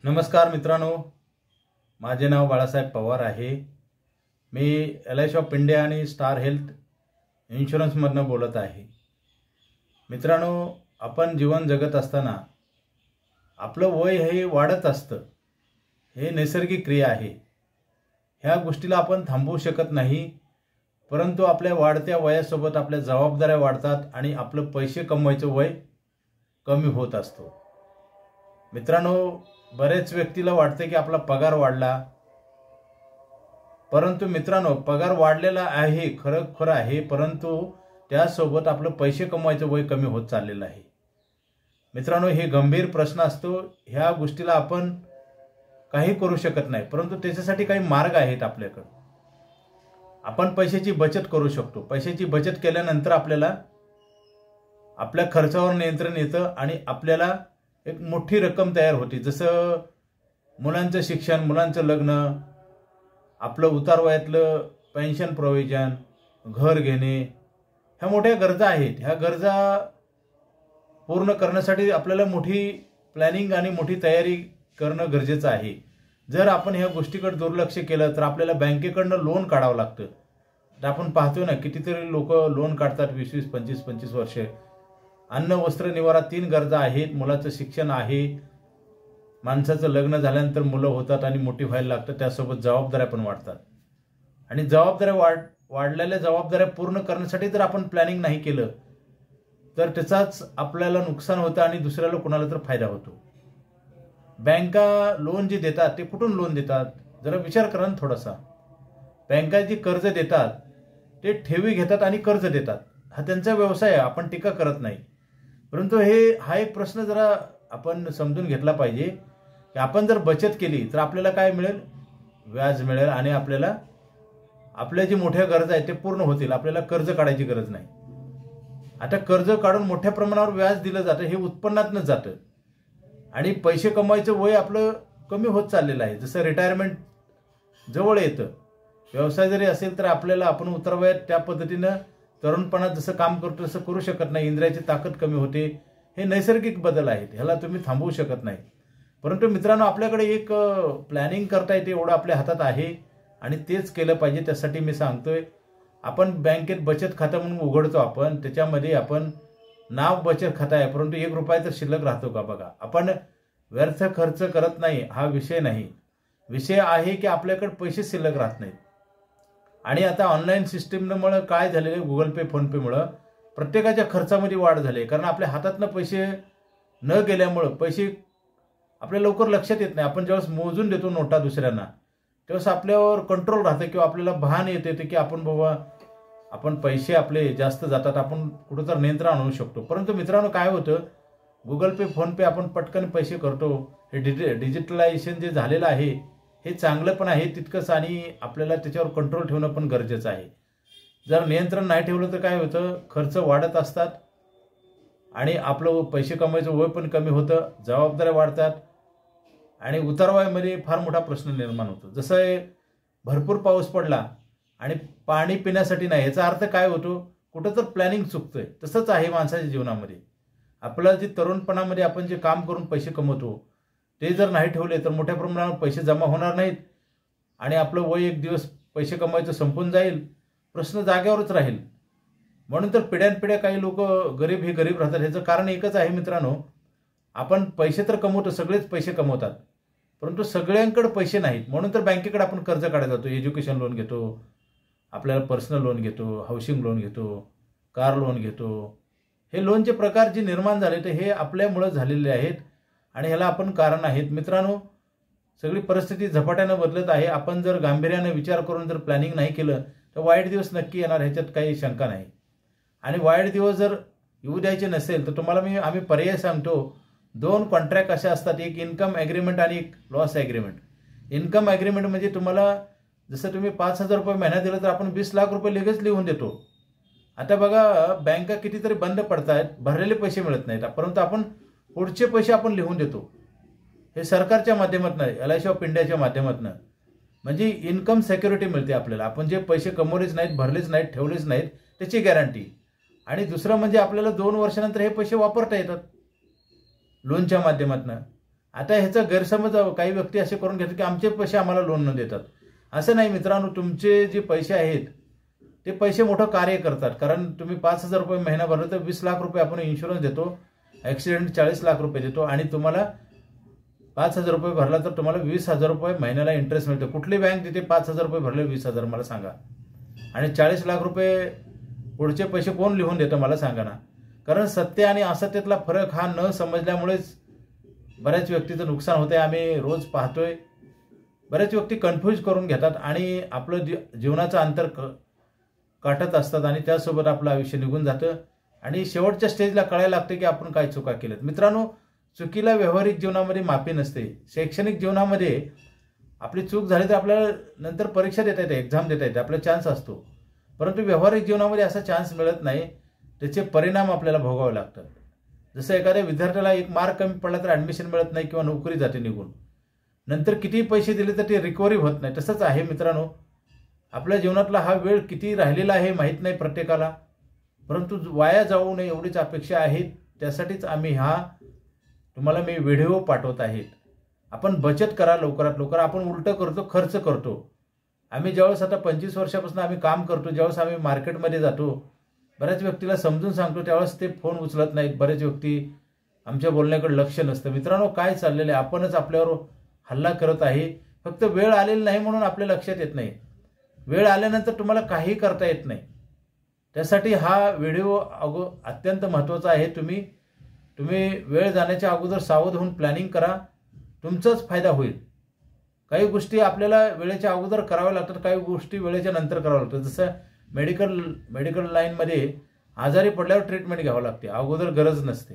नमस्कार मित्रांनो, माझे नाव बाळासाहेब पवार आहे। मी LIC ऑफ इंडिया आणि स्टार हेल्थ इन्शुरन्समधून बोलत आहे। मित्रांनो, आपण जीवन जगत असताना आपलं वय हे वाढत असतं, हे नैसर्गिक क्रिया आहे। ह्या गोष्टीला आपण थांबवू शकत नाही, परंतु आपल्या वाढत्या वयासोबत आपल्या जबाबदाऱ्या वाढतात आणि आपलं पैसे कमवायचं वय कमी होत असतो। मित्रांनो, बरेच व्यक्तीला वाटते की आपला पगार वाढला, परंतु मित्रांनो पगार वाढलेला आहे, खरं आहे, परंतु त्यासोबत आपलं पैसे कमवायचं वय कमी होत चाललेलं आहे। मित्रांनो, हे गंभीर प्रश्न असतो। ह्या गोष्टीला आपण काही करू शकत नाही, परंतु त्याच्यासाठी काही मार्ग आहेत आपल्याकडे। आपण पैशाची बचत करू शकतो। पैशाची बचत केल्यानंतर आपल्याला आपल्या खर्चावर नियंत्रण येतं आणि आपल्याला एक मोठी रक्कम तयार होती। जसं मुलांचं शिक्षण, मुलांचं लग्न, आपलं उतार वयातलं पेन्शन प्रोव्हिजन, घर घेणे, ह्या मोठ्या गरजा आहेत। ह्या गरजा पूर्ण करण्यासाठी आपल्याला मोठी प्लॅनिंग आणि मोठी तयारी करणं गरजेचं आहे। जर आपण ह्या गोष्टीकडे दुर्लक्ष केलं तर आपल्याला बँकेकडनं लोन काढावं लागतं। तर आपण पाहतो ना, कितीतरी लोक लोन काढतात 20-20, 25-25 वर्षे। अन्न, वस्त्र, निवारा 3 गरजा आहेत। मुलाचं शिक्षण आहे, माणसाचं लग्न झाल्यानंतर मुलं होतात आणि मोठी व्हायला लागतात, त्यासोबत जबाबदाऱ्या पण वाढतात। आणि जबाबदाऱ्या वाढलेल्या जबाबदाऱ्या पूर्ण करण्यासाठी जर आपण प्लॅनिंग नाही केलं तर त्याचाच आपल्याला नुकसान होतं आणि दुसऱ्याला कोणाला तर फायदा होतो। बँका लोन जे देतात ते कुठून लोन देतात, जरा विचार करा ना थोडासा। बँका जी कर्ज देतात ते ठेवी घेतात आणि कर्ज देतात, हा त्यांचा व्यवसाय आहे, आपण टीका करत नाही। परंतु हा एक प्रश्न जरा आपण समजून घेतला पाहिजे की आपण जर बचत केली तर आपल्याला काय मिळेल, व्याज मिळेल आणि आपल्याला आपल्या जी मोठ्या गरजा आहेत ते पूर्ण होतील। आपल्याला कर्ज काढायची गरज नाही। आता कर्ज काढून मोठ्या प्रमाणावर व्याज दिलं जातं, हे उत्पन्नातनं जातं आणि पैसे कमवायचं वय आपलं कमी होत चाललेलं आहे। जसं रिटायरमेंट जवळ येतं, व्यवसाय जरी असेल तर आपल्याला आपण उतरवयात त्या पद्धतीनं तरुणपणात जसं काम करतो तसं करू शकत नाही। इंद्रियाची ताकद कमी होते, हे नैसर्गिक बदल आहेत, ह्याला तुम्ही थांबवू शकत नाही। परंतु मित्रांनो, आपल्याकडे एक प्लॅनिंग करता येते, एवढं आपल्या हातात आहे आणि तेच केलं पाहिजे। त्यासाठी मी सांगतोय, आपण बँकेत बचत खातं म्हणून उघडतो, आपण त्याच्यामध्ये आपण नाव बचत खातं आहे, परंतु 1 रुपया तर शिल्लक राहतो का बघा। आपण व्यर्थ खर्च करत नाही, हा विषय नाही। विषय आहे की आपल्याकडे पैसे शिल्लक राहत नाहीत। आणि आता ऑनलाईन सिस्टीममुळे काय झालेलं आहे, गुगल पे, फोन पेमुळे प्रत्येकाच्या खर्चामध्ये वाढ झाली आहे। कारण आपल्या हातातनं पैसे न गेल्यामुळे पैसे आपल्या लवकर लक्षात येत नाही। आपण जेव्हा मोजून देतो नोटा दुसऱ्यांना, तेव्हा आपल्यावर कंट्रोल राहतं किंवा आपल्याला भान येते की आपण बाबा आपण पैसे आपले जास्त जातात, आपण कुठंतरी नियंत्रण आणू शकतो। परंतु मित्रांनो, काय होतं, गुगल पे, फोन पे आपण पटकन पैसे करतो। हे डिजिटलायझेशन जे झालेलं आहे हे चांगलं पण आहे तितकंच, आणि आपल्याला त्याच्यावर कंट्रोल ठेवणं पण गरजेचं आहे। जर नियंत्रण नाही ठेवलं तर काय होतं, खर्च वाढत असतात आणि आपलं पैसे कमवायचं वय पण कमी होतं, जबाबदाऱ्या वाढतात आणि उतारवयामध्ये फार मोठा प्रश्न निर्माण होतो। जसं भरपूर पाऊस पडला आणि पाणी पिण्यासाठी नाही, याचा अर्थ काय होतो, कुठं तर प्लॅनिंग चुकतोय। तसंच आहे माणसाच्या जीवनामध्ये। आपलं जे तरुणपणामध्ये आपण जे काम करून पैसे कमवतो ते जर नाही ठेवले तर मोठ्या प्रमाणावर पैसे जमा होणार नाहीत आणि आपलं वय एक दिवस पैसे कमवायचं संपून जाईल, प्रश्न जागेवरच राहील। म्हणून तर पिढ्यानपिढ्या काही लोक गरीब राहतात। ह्याचं कारण एकच आहे मित्रांनो, आपण पैसे तर कमवतो, सगळेच पैसे कमवतात, परंतु सगळ्यांकडे पैसे नाहीत। म्हणून तर बँकेकडे आपण कर्ज काढायला जातो, एज्युकेशन लोन घेतो, आपल्याला पर्सनल लोन घेतो, हाऊसिंग लोन घेतो, कार लोन घेतो। हे लोनचे प्रकार जे निर्माण झाले ते हे आपल्यामुळे झालेले आहेत आणि ह्याला आपण कारण आहेत। मित्रांनो, सगळी परिस्थिती झपाट्यानं बदलत आहे। आपण जर गांभीर्याने विचार करून जर प्लॅनिंग नाही केलं तर वाईट दिवस नक्की येणार, ह्याच्यात काही शंका नाही। आणि वाईट दिवस जर येऊ द्यायचे नसेल तर तुम्हाला आम्ही पर्याय सांगतो। 2 कॉन्ट्रॅक्ट असे असतात, एक इन्कम ॲग्रीमेंट आणि एक लॉस ॲग्रीमेंट। इन्कम ॲग्रीमेंट म्हणजे तुम्हाला जसं तुम्ही 5,000 रुपये महिना दिला तर आपण 20 लाख रुपये लगेच लिहून देतो। आता बघा, बँका कितीतरी बंद पडतात, भरलेले पैसे मिळत नाहीत, परंतु आपण पुढचे पैसे आपण लिहून देतो। हे सरकारच्या माध्यमातून, LIC ऑफ इंडियाच्या माध्यमातून, म्हणजे इन्कम सिक्युरिटी मिळते आपल्याला। आपण जे पैसे कमवलेच नाहीत, भरलेच नाहीत, ठेवलेच नाहीत, त्याची गॅरंटी। आणि दुसरं म्हणजे आपल्याला 2 वर्षानंतर हे पैसे वापरता येतात लोनच्या माध्यमातून। आता ह्याचा गैरसमज काही व्यक्ती असे करून घेतात की आमचे पैसे आम्हाला लोन न देतात. असं नाही मित्रांनो, तुमचे जे पैसे आहेत ते पैसे मोठं कार्य करतात. कारण तुम्ही 5,000 रुपये महिना भरले तर 20 लाख रुपये आपण इन्शुरन्स देतो, ॲक्सिडेंट 40 लाख रुपये देतो आणि तुम्हाला 5,000 रुपये भरला तर तुम्हाला 20,000 रुपये महिन्याला इंटरेस्ट मिळतो. कुठली बँक देते 5,000 रुपये भरले 20,000 मला सांगा. आणि 40 लाख रुपये पुढचे पैसे कोण लिहून देतं मला सांगा ना. कारण सत्य आणि असत्यातला फरक हा न समजल्यामुळेच बऱ्याच व्यक्तीचं नुकसान होतंय. आम्ही रोज पाहतोय बऱ्याच व्यक्ती कन्फ्यूज करून घेतात आणि आपलं जीवनाचं अंतर काटत असतात आणि त्यासोबत आपलं आयुष्य निघून जातं आणि शेवटच्या स्टेजला कळायला लागतं की आपण काय चुका केल्यात. मित्रांनो, चुकीला व्यावहारिक जीवनामध्ये माफी नसते. शैक्षणिक जीवनामध्ये आपली चूक झाली तर आपल्याला नंतर परीक्षा देता येते, एक्झाम देता येते, आपला चान्स असतो. परंतु व्यावहारिक जीवनामध्ये असा चान्स मिळत नाही. त्याचे परिणाम आपल्याला भोगावे लागतात. जसं एखाद्या विद्यार्थ्याला एक मार्क कमी पडला तर ॲडमिशन मिळत नाही किंवा नोकरी जाते निघून. नंतर किती पैसे दिले तर ते रिकव्हरी होत नाही. तसंच आहे मित्रांनो, आपल्या जीवनातला हा वेळ किती राहिलेला आहे माहीत नाही प्रत्येकाला, परंतु वाया जाऊ नये एवढीच अपेक्षा आहे. त्यासाठीच आम्ही तुम्हाला मी व्हिडिओ पाठवत आहेत. आपण बचत करा लवकरात लवकर. आपण उलटं करतो, खर्च करतो. आम्ही ज्यावेळेस आता 25 वर्षापासून आम्ही काम करतो, ज्यावेळेस आम्ही मार्केटमध्ये जातो, बऱ्याच व्यक्तीला समजून सांगतो त्यावेळेस ते फोन उचलत नाहीत. बरेच व्यक्ती आमच्या बोलण्याकडे लक्ष नसतं. मित्रांनो, काय चाललेलं आहे, आपणच आपल्यावर हल्ला करत आहे. फक्त वेळ आलेली नाही म्हणून आपल्या लक्षात येत नाही. वेळ आल्यानंतर तुम्हाला काही करता येत नाही. त्यासाठी हा व्हिडिओ अत्यंत महत्त्वाचा आहे. तुम्ही वेळ जाण्याच्या अगोदर सावध होऊन प्लॅनिंग करा, तुमचाच फायदा होईल. काही गोष्टी आपल्याला वेळेच्या अगोदर कराव्या लागतात, काही गोष्टी वेळेच्या नंतर कराव्या लागतात. जसं मेडिकल लाईनमध्ये आजारी पडल्यावर ट्रीटमेंट घ्यावं लागते, अगोदर गरज नसते.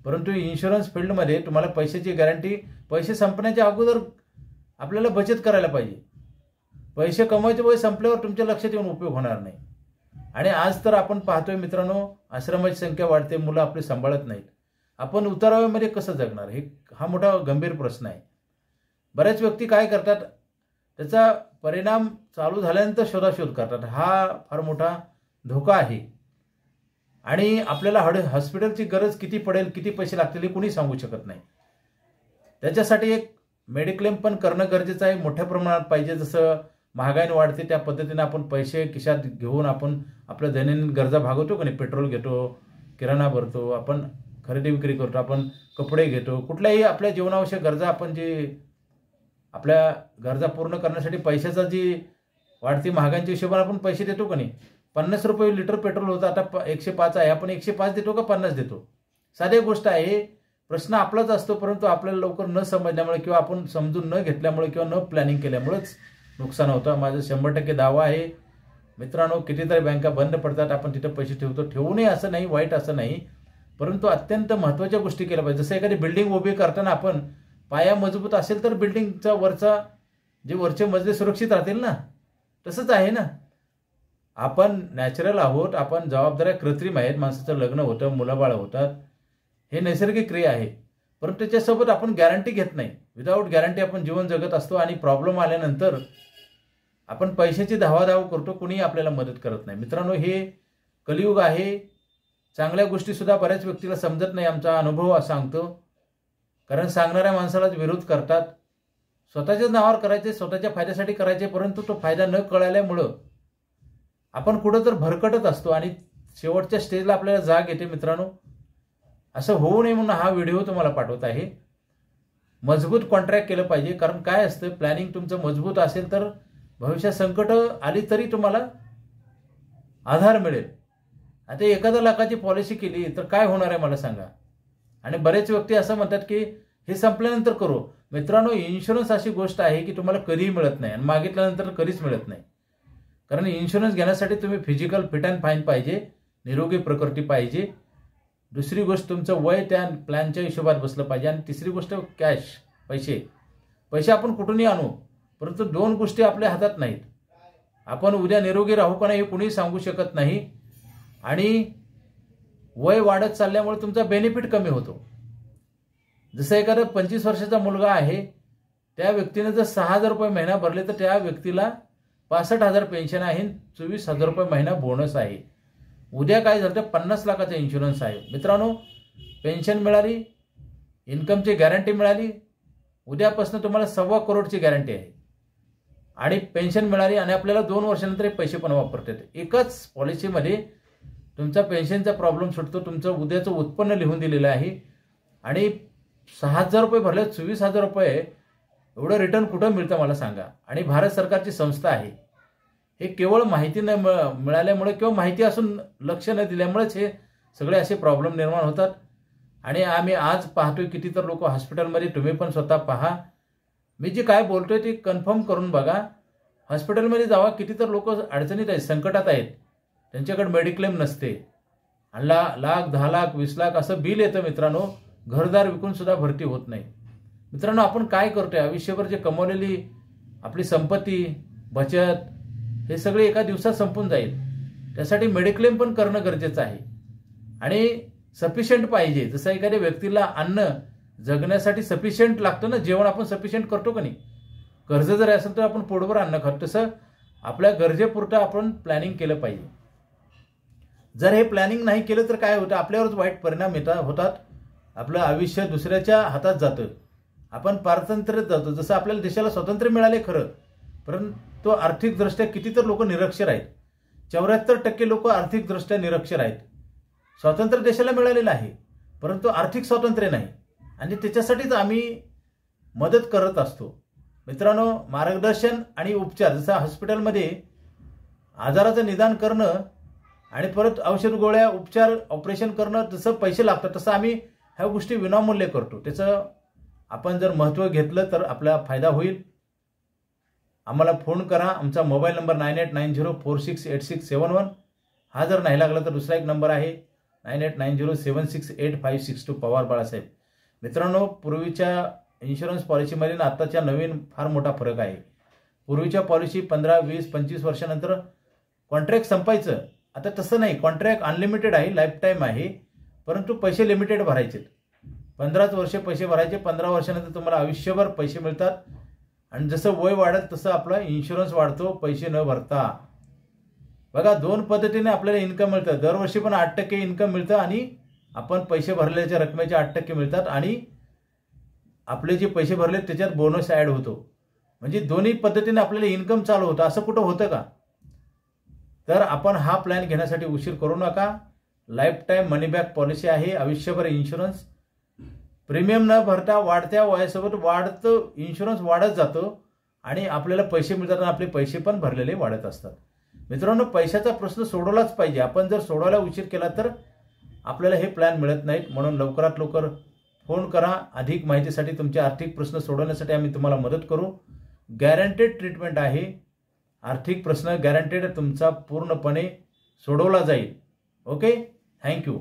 परंतु इन्शुरन्स फील्डमध्ये तुम्हाला पैशाची गॅरंटी, पैसे संपण्याच्या अगोदर आपल्याला बचत करायला पाहिजे. पैसे कमवायचे वय संपल्यावर तुमच्या लक्षात येऊन उपयोग होणार नाही. आणि आज तर आपण पाहतोय मित्रांनो, आश्रमाची संख्या वाढते, मुलं आपली सांभाळत नाहीत. आपण उताराव्यामध्ये कसं जगणार, हा मोठा गंभीर प्रश्न आहे. बऱ्याच व्यक्ती काय करतात, त्याचा परिणाम चालू झाल्यानंतर शोधाशोध करतात. हा फार मोठा धोका आहे. आणि आपल्याला हॉस्पिटलची गरज किती पडेल, किती पैसे लागतील हे कुणी सांगू शकत नाही. त्याच्यासाठी एक मेडिक्लेम पण करणं गरजेचं आहे, मोठ्या प्रमाणात पाहिजे. जसं महागाई वाढते त्या पद्धतीने आपण पैसे खिशात घेऊन आपण आपल्या दैनंदिन गरजा भागवतो का नाही. पेट्रोल घेतो, किराणा भरतो, आपण खरेदी विक्री करतो, आपण कपडे घेतो, कुठल्याही आपल्या जीवनावश्यक गरजा आपण आपल्या गरजा पूर्ण करण्यासाठी पैशाचा जी वाढती महागाईच्या हिशोबाने आपण पैसे देतो का नाही. 50 रुपये लिटर पेट्रोल होतं, आता 105 आहे. आपण 105 देतो का 50 देतो. साधी गोष्ट आहे. प्रश्न आपलाच असतो, परंतु आपल्याला लवकर न समजल्यामुळे किंवा आपण समजून न घेतल्यामुळे किंवा न प्लॅनिंग केल्यामुळेच नुकसान होतं. माझं 100% दावा आहे. मित्रांनो, कितीतरी बँका बंद पडतात, आपण तिथे पैसे ठेवतो. ठेवू नये असं नाही, वाईट असं नाही, परंतु अत्यंत महत्त्वाच्या गोष्टी केल्या पाहिजे. जसं एखादी बिल्डिंग उभी करताना आपण पाया मजबूत असेल तर बिल्डिंगचा वरचे मजले सुरक्षित राहतील ना. तसंच आहे ना, आपण नॅचरल आहोत, आपण जबाबदाऱ्या कृत्रिम आहेत. माणसाचं लग्न होतं, मुलंबाळ होतात, हे नैसर्गिक क्रिया आहे. परंतु त्याच्यासोबत आपण गॅरंटी घेत नाही. विदाऊट गॅरंटी आपण जीवन जगत असतो आणि प्रॉब्लेम आल्यानंतर आपण पैशाची धावाधाव करतो, कुणीही आपल्याला मदत करत नाही. मित्रांनो, हे कलियुग आहे. चांगल्या गोष्टीसुद्धा बऱ्याच व्यक्तीला समजत नाही. आमचा अनुभव सांगतो. कारण सांगणाऱ्या माणसालाच विरोध करतात. स्वतःच्याच नावावर करायचे, स्वतःच्या फायद्यासाठी करायचे, परंतु तो फायदा न कळाल्यामुळं आपण कुठं तर भरकटत असतो आणि शेवटच्या स्टेजला आपल्याला जाग येते. मित्रांनो, असं होऊ नये म्हणून हा व्हिडिओ तुम्हाला पाठवत आहे. मजबूत कॉन्ट्रॅक्ट केलं पाहिजे. कारण काय असतं, प्लॅनिंग तुमचं मजबूत असेल तर भविष्यात संकट आली तरी तुम्हाला आधार मिळेल. आता 1,000 लाखाची पॉलिसी केली तर काय होणार आहे मला सांगा. आणि बरेच व्यक्ती असं म्हणतात की हे संपल्यानंतर करू. मित्रांनो, इन्शुरन्स अशी गोष्ट आहे की तुम्हाला कधीही मिळत नाही आणि मागितल्यानंतर कधीच मिळत नाही. कारण इन्शुरन्स घेण्यासाठी तुम्ही फिजिकल फिट अँड फाईन पाहिजे, निरोगी प्रकृती पाहिजे. दुसरी गोष्ट, तुमचं वय त्या प्लॅनच्या हिशोबात बसलं पाहिजे. आणि तिसरी गोष्ट, कॅश, पैसे आपण कुठूनही आणू, परंतु 2 गोष्टी आपल्या हातात नाहीत. आपण उद्या निरोगी राहू का नाही हे कुणीही सांगू शकत नाही. आणि वय वाढत चालल्यामुळे तुमचा बेनिफिट कमी होतो. जसं एखादा 25 वर्षाचा मुलगा आहे, त्या व्यक्तीने जर 6,000 रुपये महिना भरले तर त्या व्यक्तीला 65,000 पेन्शन आहे, 24,000 रुपये महिना बोनस आहे. उद्या काय झालं तर 50 लाखाचा इन्शुरन्स आहे. मित्रांनो, पेन्शन मिळाली, इन्कमची गॅरंटी मिळाली, उद्यापासून तुम्हाला 1.25 करोडची गॅरंटी आहे आणि पेन्शन मिळाली आणि आपल्याला 2 वर्षानंतर हे पैसे पण वापरता येतात. एकच पॉलिसीमध्ये तुमचा पेन्शनचा प्रॉब्लेम सुटतो. तुमचं उद्याचं उत्पन्न लिहून दिलेलं आहे आणि 6,000 रुपये भरले 24,000 रुपये एवढं रिटर्न कुठं मिळतं मला सांगा. आणि भारत सरकारची संस्था आहे. हे केवळ माहिती न मिळाल्यामुळे किंवा माहिती असून लक्ष न दिल्यामुळेच हे सगळे असे प्रॉब्लेम निर्माण होतात. आणि आम्ही आज पाहतोय किती तर लोक हॉस्पिटलमध्ये, तुम्ही पण स्वतः पहा, मी जे काय बोलतोय ते कन्फर्म करून बघा. हॉस्पिटलमध्ये जावा, किती तर लोक अडचणीत आहेत, संकटात आहेत, त्यांच्याकडे मेडिक्लेम नसते आणि लाख 10 लाख 20 लाख असं बिल येतं मित्रांनो. घरदार विकून सुद्धा भरती होत नाही. मित्रांनो, आपण काय करतोय? आयुष्यभर जे कमवलेली आपली संपत्ती, बचत, हे सगळे एका दिवसात संपून जाईल. त्यासाठी मेडिक्लेम पण करणं गरजेचं आहे आणि सफिशियंट पाहिजे. जसं एखाद्या व्यक्तीला अन्न जगण्यासाठी सफिशियंट लागतं ना, जेवण आपण सफिशियंट करतो का नाही? कर्ज जर असेल तर आपण पोटभर अन्न खातो, तसं आपल्या गरजेपुरतं आपण प्लॅनिंग केलं पाहिजे. जर हे प्लॅनिंग नाही केलं तर काय होतं? आपल्यावरच वाईट परिणाम होतात. आपलं आयुष्य दुसऱ्याच्या हातात जातं. आपण पारतंत्र्यात जातो. जसं आपल्याला देशाला स्वातंत्र्य मिळाले खरं, परंतु आर्थिकदृष्ट्या किती तर लोक निरक्षर आहेत. 74% लोक आर्थिकदृष्ट्या निरक्षर आहेत. स्वातंत्र्य देशाला मिळालेलं आहे, परंतु आर्थिक स्वातंत्र्य नाही आणि त्याच्यासाठीच आम्ही मदत करत असतो. मित्रांनो, मार्गदर्शन आणि उपचार, जसं हॉस्पिटलमध्ये आजाराचं निदान करणं आणि परत औषध गोळ्या, उपचार, ऑपरेशन करणं, जसं पैसे लागतात, तसं आम्ही ह्या गोष्टी विनामूल्य करतो. त्याचं आपण जर महत्त्व घेतलं तर आपला फायदा होईल. आम्हाला फोन करा. आमचा मोबाईल नंबर 9890468671. हा जर नाही लागला तर दुसरा एक नंबर आहे 9890768562. पवार बाळासाहेब. मित्रांनो, पूर्वीच्या इन्शुरन्स पॉलिसीमध्ये ना आत्ताच्या नवीन फार मोठा फरक आहे. पूर्वीच्या पॉलिसी 15, 20, 25 वर्षानंतर कॉन्ट्रॅक्ट संपायचं. आता तसं नाही. कॉन्ट्रॅक्ट अनलिमिटेड आहे, लाईफ टाईम आहे, परंतु पैसे लिमिटेड भरायचे. 15 वर्षे पैसे भरायचे. 15 वर्षानंतर तुम्हाला आयुष्यभर पैसे मिळतात आणि जसं वय वाढत तसं आपला इन्शुरन्स वाढतो पैसे न भरता. बघा, 2 पद्धतीने आपल्याला इन्कम मिळतं. दरवर्षी पण 8% इन्कम मिळतं आणि आपण पैसे भरलेल्या रकमेचे 8% मिळतात आणि आपले जे पैसे भरले त्याच्यात बोनस ॲड होतो. म्हणजे दोन्ही पद्धतीने आपल्याला इन्कम चालू होतं. असं कुठं होतं का? तर आपण हा प्लॅन घेण्यासाठी उशीर करू नका. लाईफ टाईम मनी बॅक पॉलिसी आहे. आयुष्यभर इन्शुरन्स. प्रीमियम न भरता वाढत्या वयासोबत इन्शुरन्स वाढत जातो आणि आपल्याला पैसे मिळतात आणि आपले पैसे पण भरलेले वाढत असतात. मित्रांनो, पैशाचा प्रश्न सोडवलाच पाहिजे. आपण जर सोडवायला उशीर केला तर आपल्याला हे प्लॅन मिळत नाहीत. म्हणून लवकरात लवकर फोन करा. अधिक माहितीसाठी, तुमचे आर्थिक प्रश्न सोडवण्यासाठी आम्ही तुम्हाला मदत करू. गॅरंटेड ट्रीटमेंट आहे. आर्थिक प्रश्न गॅरंटेड तुमचा पूर्णपणे सोडवला जाईल. Okay, thank you.